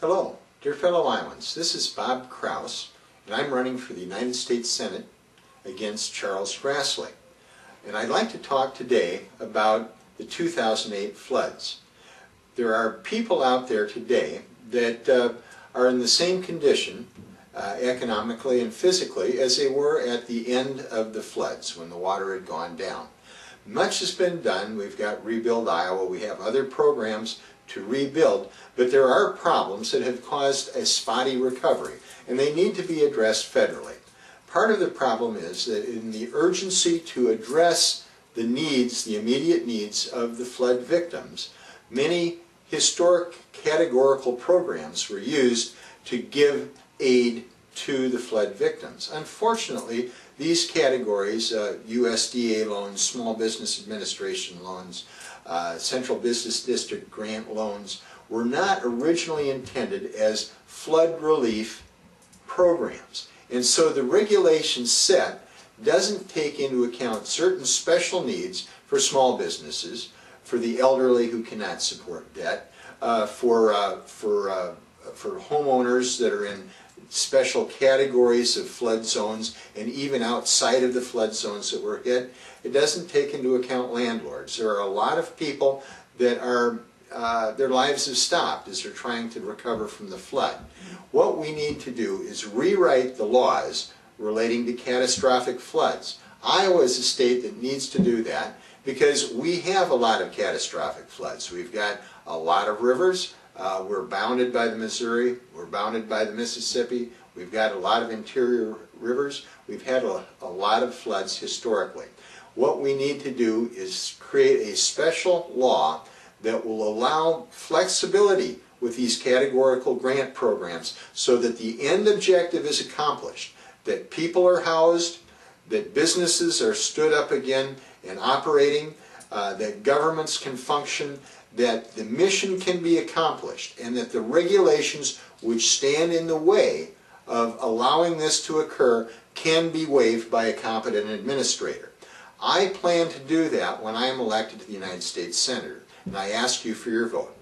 Hello, dear fellow Iowans. This is Bob Krause, and I'm running for the United States Senate against Charles Krause. And I'd like to talk today about the 2008 floods. There are people out there today that are in the same condition economically and physically as they were at the end of the floods when the water had gone down. Much has been done. We've got Rebuild Iowa. We have other programs to rebuild, but there are problems that have caused a spotty recovery, and they need to be addressed federally. Part of the problem is that in the urgency to address the needs, the immediate needs of the flood victims, many historic categorical programs were used to give aid to the flood victims. Unfortunately, these categories, USDA loans, Small Business Administration loans, Central Business District grant loans, were not originally intended as flood relief programs. And so the regulation set doesn't take into account certain special needs for small businesses, for the elderly who cannot support debt, for homeowners that are in special categories of flood zones and even outside of the flood zones that were hit. It doesn't take into account landlords. There are a lot of people that are their lives have stopped as they're trying to recover from the flood. What we need to do is rewrite the laws relating to catastrophic floods. Iowa is a state that needs to do that because we have a lot of catastrophic floods. We've got a lot of rivers. We're bounded by the Missouri, we're bounded by the Mississippi, we've got a lot of interior rivers, we've had a lot of floods historically. What we need to do is create a special law that will allow flexibility with these categorical grant programs so that the end objective is accomplished, that people are housed, that businesses are stood up again and operating, that governments can function, that the mission can be accomplished, and that the regulations which stand in the way of allowing this to occur can be waived by a competent administrator. I plan to do that when I am elected to the United States Senate, and I ask you for your vote.